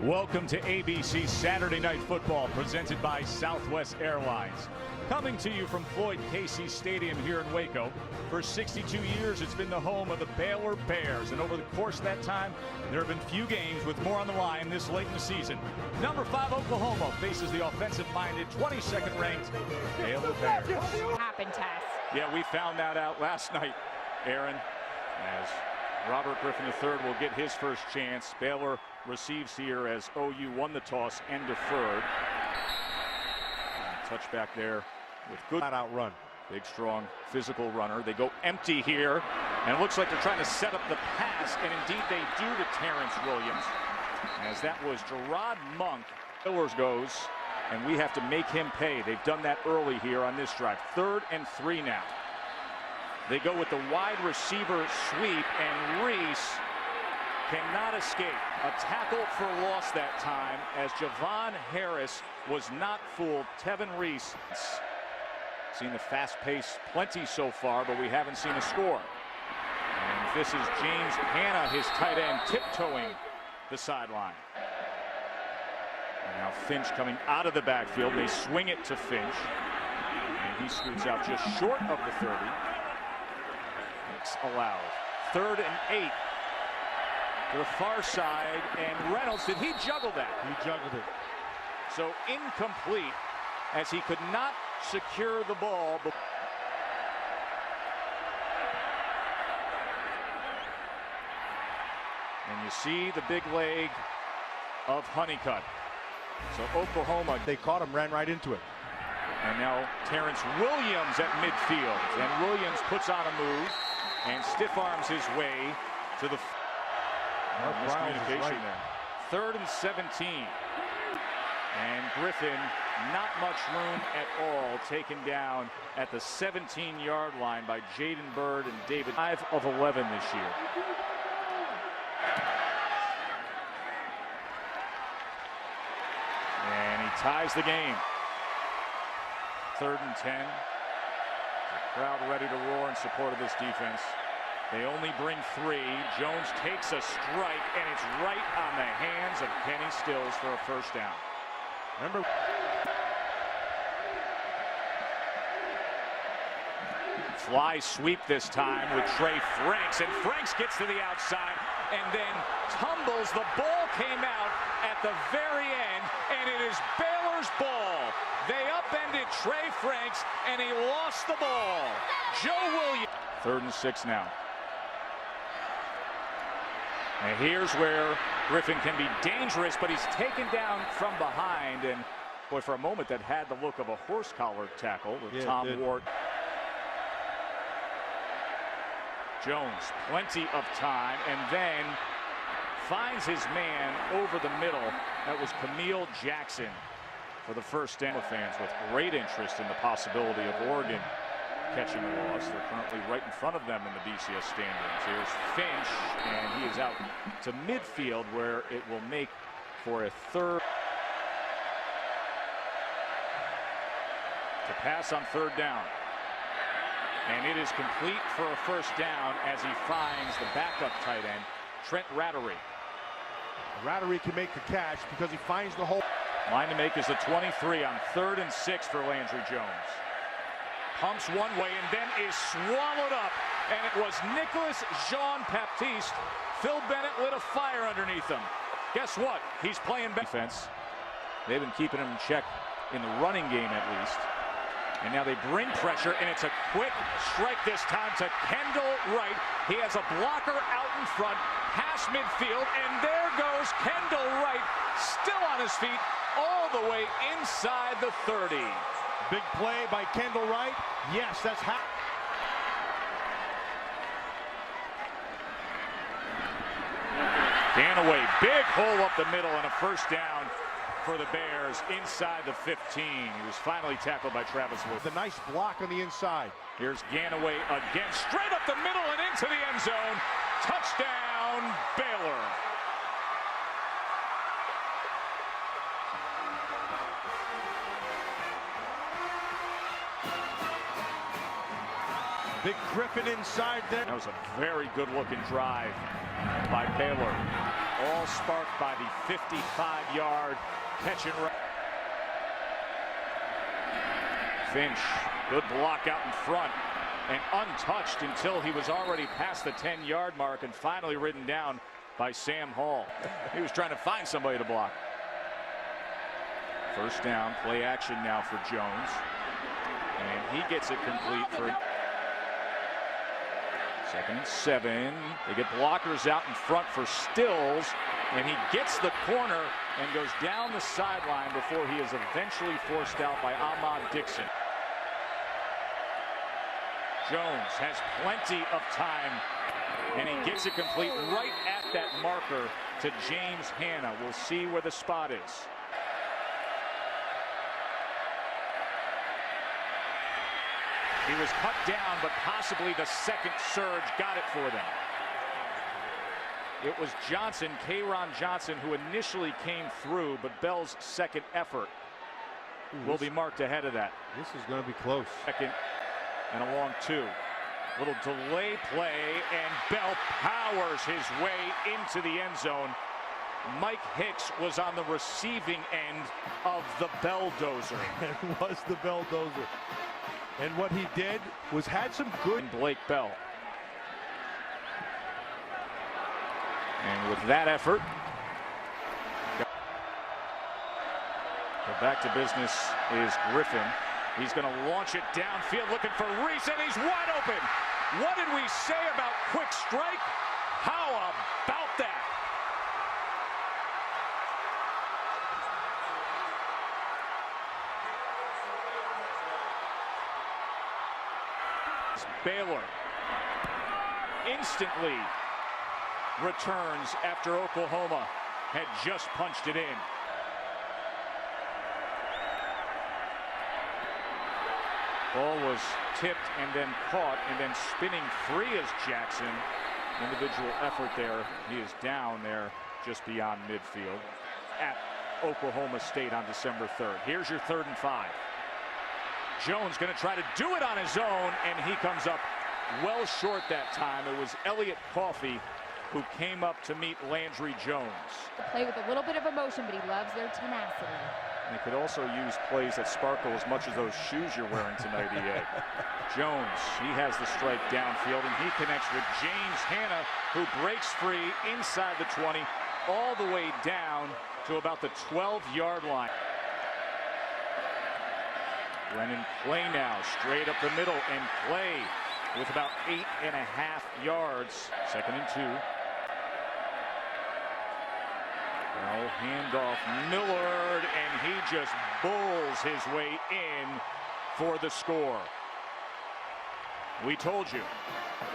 Welcome to ABC Saturday Night Football, presented by Southwest Airlines. Coming to you from Floyd Casey Stadium here in Waco. For 62 years, it's been the home of the Baylor Bears, and over the course of that time, there have been few games with more on the line this late in the season. Number 5 Oklahoma faces the offensive-minded, 22nd ranked Baylor Bears. Happened, Tess. Yeah, we found that out last night, Aaron, as Robert Griffin III will get his first chance. Baylor receives here as OU won the toss and deferred. Touchback there with good out run. Big, strong, physical runner. They go empty here, and it looks like they're trying to set up the pass, and indeed they do to Terrence Williams, as that was Gerard Monk. Baylor's goes, and we have to make him pay. They've done that early here on this drive. 3rd and 3 now. They go with the wide receiver sweep, and Reese cannot escape. A tackle for loss that time, as Javon Harris was not fooled. Tevin Reese. Seen the fast pace plenty so far, but we haven't seen a score. And this is James Hanna, his tight end, tiptoeing the sideline. And now Finch coming out of the backfield. They swing it to Finch, and he scoots out just short of the 30. Allowed. 3rd and 8 to the far side, and Reynolds, did he juggle that? He juggled it. So incomplete, as he could not secure the ball. And you see the big leg of Honeycutt. So Oklahoma, they caught him, ran right into it. And now Terrence Williams at midfield, and Williams puts on a move and stiff arms his way to the miscommunication there. 3rd and 17. And Griffin, not much room at all, taken down at the 17-yard line by Jaden Bird and David. 5 of 11 this year. And he ties the game. 3rd and 10. The crowd ready to roar in support of this defense. They only bring 3. Jones takes a strike, and it's right on the hands of Kenny Stills for a first down. Remember, fly sweep this time with Trey Franks, and Franks gets to the outside and then tumbles. The ball came out at the very end, and it is Baylor's ball. They upended Trey Franks, and he lost the ball. Joe Williams. 3rd and 6 now. And here's where Griffin can be dangerous, but he's taken down from behind. And boy, for a moment that had the look of a horse collar tackle with Tom Ward. Jones, plenty of time, and then finds his man over the middle. That was Camille Jackson for the first down. Fans with great interest in the possibility of Oregon catching a loss. They're currently right in front of them in the BCS standings. Here's Finch, and he is out to midfield, where it will make for a 3rd. To pass on 3rd down. And it is complete for a first down as he finds the backup tight end, Trent Rattery. Rattery can make the catch because he finds the hole. Line to make is the 23 on 3rd and 6 for Landry Jones. Pumps one way and then is swallowed up, and it was Nicholas Jean-Baptiste. Phil Bennett lit a fire underneath him. Guess what? He's playing defense. They've been keeping him in check in the running game at least. And now they bring pressure, and it's a quick strike this time to Kendall Wright. He has a blocker out in front, past midfield, and there goes Kendall Wright, still on his feet, all the way inside the 30. Big play by Kendall Wright. Yes, that's how. Ganaway, big hole up the middle, and a first down for the Bears inside the 15. He was finally tackled by Travis Wolf. The nice block on the inside. Here's Ganaway again, straight up the middle and into the end zone. Touchdown, Baylor. Big Griffin inside there. That was a very good-looking drive by Baylor. All sparked by the 55-yard catch and run. Finch, good block out in front, and untouched until he was already past the 10-yard mark and finally ridden down by Sam Hall. He was trying to find somebody to block. First down, play action now for Jones. And he gets it complete for 2nd and 7. They get blockers out in front for Stills, and he gets the corner and goes down the sideline before he is eventually forced out by Ahmad Dixon. Jones has plenty of time, and he gets it complete right at that marker to James Hanna. We'll see where the spot is. He was cut down, but possibly the second surge got it for them. It was Johnson, K'Ron Johnson, who initially came through, but Bell's second effort will be marked ahead of that. This is going to be close. Second and a long 2. Little delay play, and Bell powers his way into the end zone. Mike Hicks was on the receiving end of the Belldozer. It was the Belldozer. And what he did was had some good. And Blake Bell. And with that effort, the back to business is Griffin. He's going to launch it downfield looking for Reese, and he's wide open. What did we say about quick strike? How about that? Baylor instantly returns after Oklahoma had just punched it in. Ball was tipped and then caught and then spinning free as Jackson. Individual effort there. He is down there just beyond midfield at Oklahoma State on December 3rd. Here's your 3rd and 5. Jones going to try to do it on his own, and he comes up well short that time. It was Elliott Coffey who came up to meet Landry Jones. Play with a little bit of emotion, but he loves their tenacity. And they could also use plays that sparkle as much as those shoes you're wearing tonight, EA. Jones, he has the strike downfield, and he connects with James Hanna, who breaks free inside the 20, all the way down to about the 12-yard line. Brennan play now, straight up the middle, and play with about 8.5 yards. 2nd and 2. Well, handoff Millard, and he just bulls his way in for the score. We told you,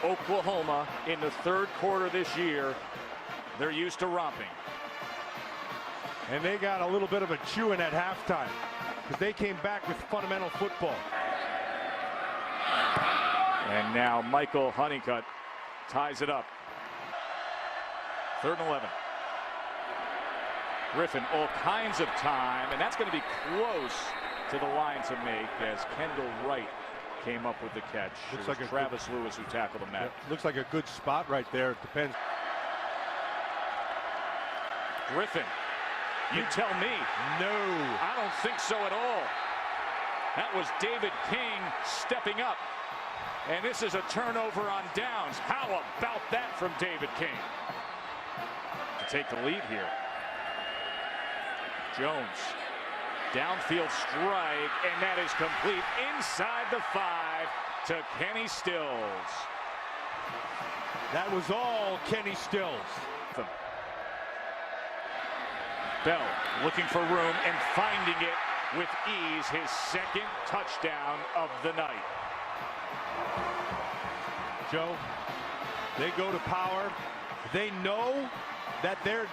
Oklahoma in the 3rd quarter this year, they're used to romping. And they got a little bit of a chewing at halftime, because they came back with fundamental football. And now Michael Honeycutt ties it up. 3rd and 11. Griffin, all kinds of time, and that's going to be close to the line to make as Kendall Wright came up with the catch. Looks like like Travis Lewis who tackled him that. Looks like a good spot right there. It depends. Griffin, you tell me. No. I don't think so at all. That was David King stepping up. And this is a turnover on downs. How about that from David King? To take the lead here. Jones, downfield strike, and that is complete inside the 5 to Kenny Stills. That was all Kenny Stills. Bell looking for room and finding it with ease, his 2nd touchdown of the night. Joe, they go to power. They know that they're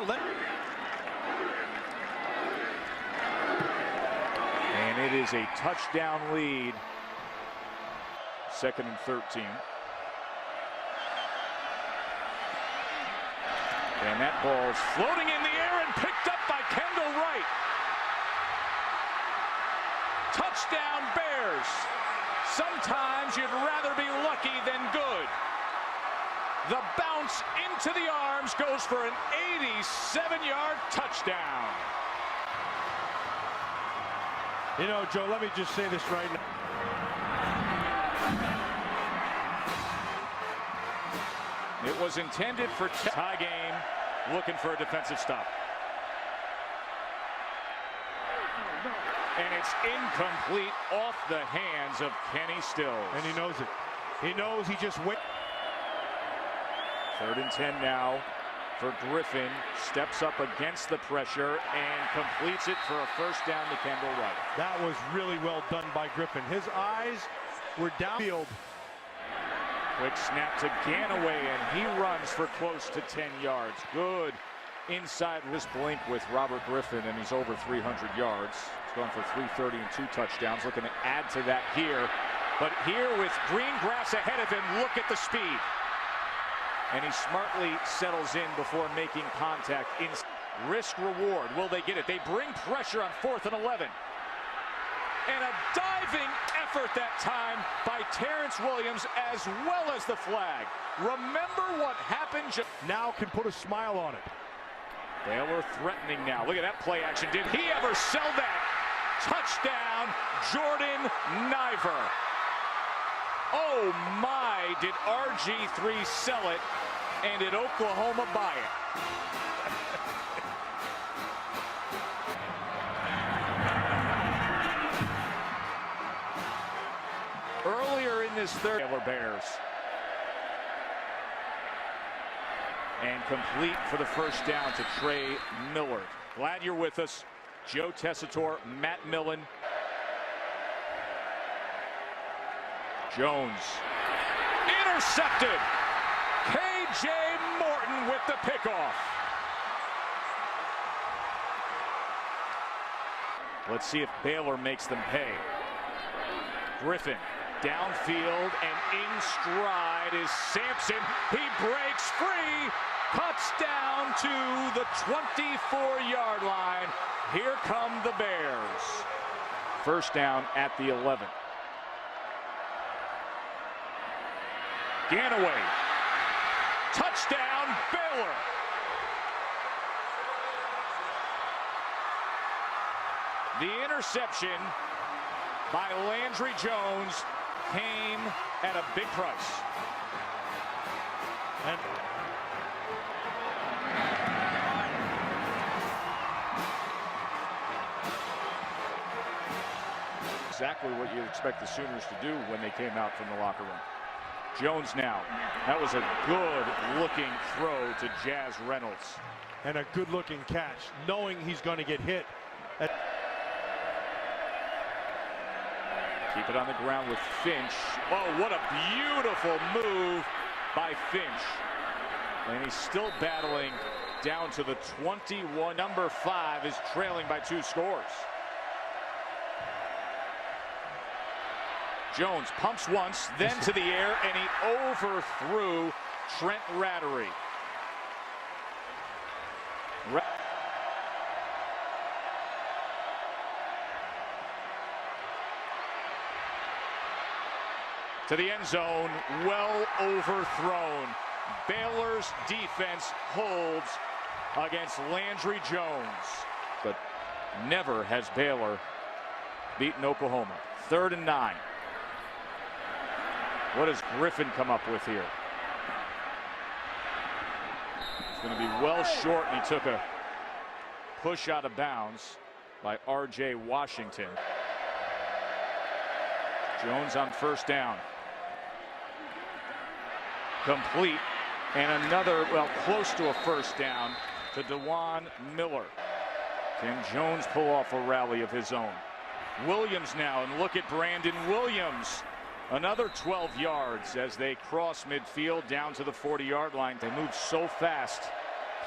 letting. And it is a touchdown lead. 2nd and 13. And that ball is floating in the air and picked up by Kendall Wright. Touchdown Bears. Sometimes you'd rather be shaky, then good. The bounce into the arms goes for an 87-yard touchdown. You know, Joe, let me just say this right now. It was intended for tie game, looking for a defensive stop. And it's incomplete off the hands of Kenny Stills. And he knows it. He knows he just went. 3rd and 10 now for Griffin. Steps up against the pressure and completes it for a first down to Kendall Wright. That was really well done by Griffin. His eyes were downfield. Quick snap to Ganaway, and he runs for close to 10 yards. Good inside this blink with Robert Griffin, and he's over 300 yards. He's going for 330 and 2 touchdowns. Looking to add to that here. But here with green grass ahead of him, look at the speed. And he smartly settles in before making contact. Risk reward. Will they get it? They bring pressure on 4th and 11. And a diving effort that time by Terrence Williams, as well as the flag. Remember what happened. Now can put a smile on it. Baylor threatening now. Look at that play action. Did he ever sell that? Touchdown, Jordan Niver. Oh my, did RG3 sell it, and did Oklahoma buy it? Earlier in this third, Baylor Bears. And complete for the first down to Trey Miller. Glad you're with us. Joe Tessitore, Matt Millen. Jones. Intercepted. K.J. Morton with the pickoff. Let's see if Baylor makes them pay. Griffin. Downfield and in stride is Sampson. He breaks free, cuts down to the 24-yard line. Here come the Bears. First down at the 11. Ganaway. Touchdown, Baylor. The interception by Landry Jones came at a big price. And exactly what you expect the Sooners to do when they came out from the locker room. Jones now. That was a good-looking throw to Jazz Reynolds. and a good-looking catch, knowing he's going to get hit. Keep it on the ground with Finch. Oh, what a beautiful move by Finch. And he's still battling down to the 21. Number 5 is trailing by 2 scores. Jones pumps once, then to the air, and he overthrew Trent Rattery. To the end zone, well overthrown. Baylor's defense holds against Landry Jones, but never has Baylor beaten Oklahoma. 3rd and 9. What does Griffin come up with here? It's going to be well short, and he took a push out of bounds by R.J. Washington. Jones on 1st down. Complete, and another, well, close to a 1st down to DeJuan Miller. Can Jones pull off a rally of his own? Williams now, and look at Brandon Williams. Another 12 yards as they cross midfield down to the 40-yard line. They move so fast.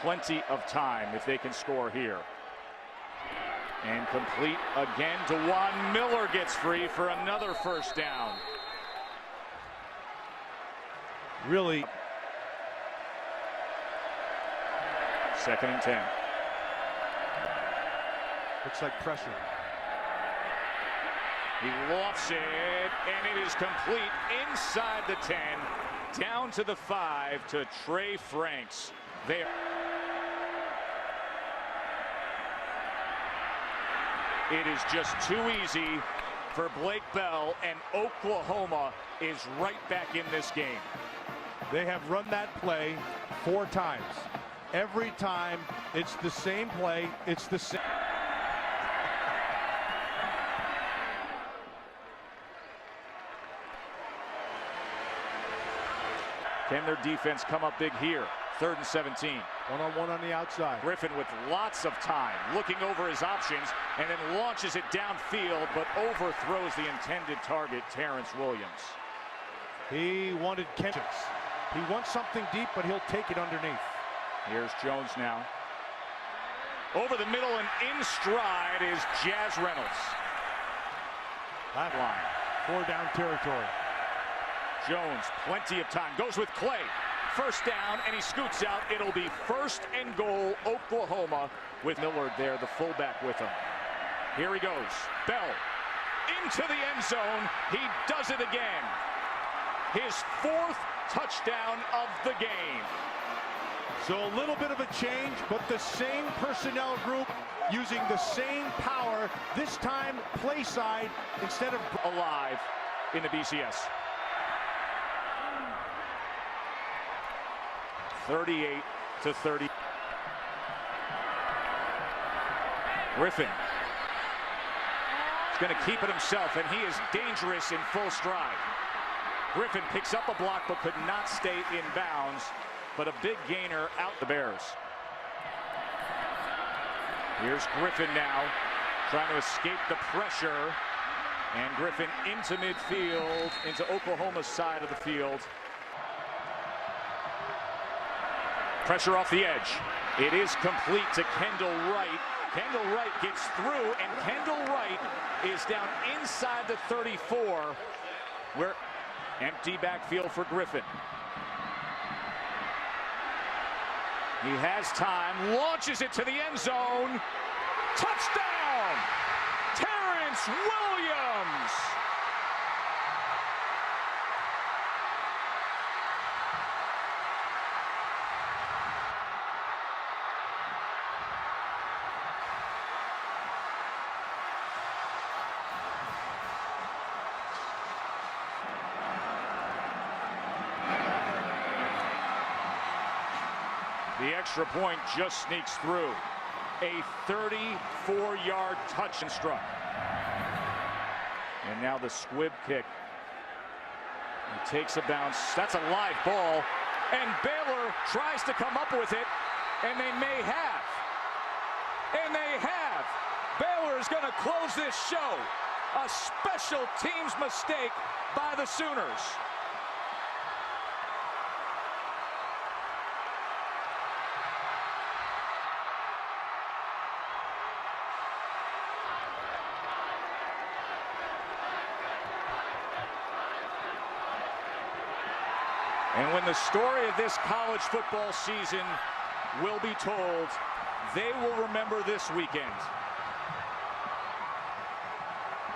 Plenty of time if they can score here. And complete again. DeJuan Miller gets free for another 1st down. Really. 2nd and 10. Looks like pressure. He lofts it, and it is complete inside the 10, down to the 5 to Trey Franks. There. It is just too easy for Blake Bell, and Oklahoma is right back in this game. They have run that play 4 times. Every time it's the same play, it's the same. Can their defense come up big here? 3rd and 17. One-on-one on the outside. Griffin with lots of time, looking over his options, and then launches it downfield, but overthrows the intended target, Terrence Williams. He wanted catches. He wants something deep, but he'll take it underneath. Here's Jones now. Over the middle and in stride is Jazz Reynolds. That line. 4 down territory. Jones, plenty of time, goes with Clay. 1st down, and he scoots out. It'll be 1st and goal, Oklahoma, with Millard there, the fullback with him. Here he goes. Bell into the end zone. He does it again. His 4th touchdown of the game. So a little bit of a change, but the same personnel group using the same power, this time play side instead of alive in the BCS. 38-30. Griffin is going to keep it himself, and he is dangerous in full stride. Griffin picks up a block but could not stay in bounds, but a big gainer out the Bears. Here's Griffin now trying to escape the pressure, and Griffin into midfield, into Oklahoma's side of the field. Pressure off the edge. It is complete to Kendall Wright. Kendall Wright gets through, and Kendall Wright is down inside the 34, where empty backfield for Griffin. He has time, launches it to the end zone. Touchdown! Terrence Williams! The extra point just sneaks through. A 34-yard touch and struck. And now the squib kick. He takes a bounce. That's a live ball. And Baylor tries to come up with it. And they may have. And they have. Baylor is going to close this show. A special teams mistake by the Sooners. And when the story of this college football season will be told, they will remember this weekend.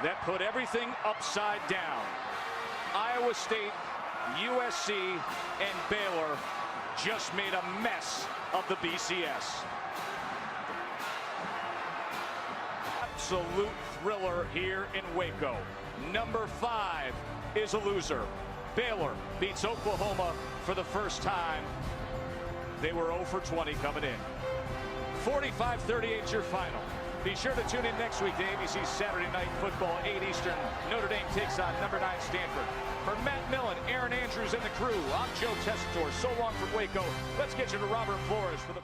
That put everything upside down. Iowa State, USC, and Baylor just made a mess of the BCS. Absolute thriller here in Waco. Number 5 is a loser. Baylor beats Oklahoma for the first time. They were 0 for 20 coming in. 45-38 is your final. Be sure to tune in next week to ABC's Saturday Night Football, 8 Eastern. Notre Dame takes on number 9 Stanford. For Matt Millen, Aaron Andrews, and the crew, I'm Joe Tessitore. So long from Waco. Let's get you to Robert Flores for the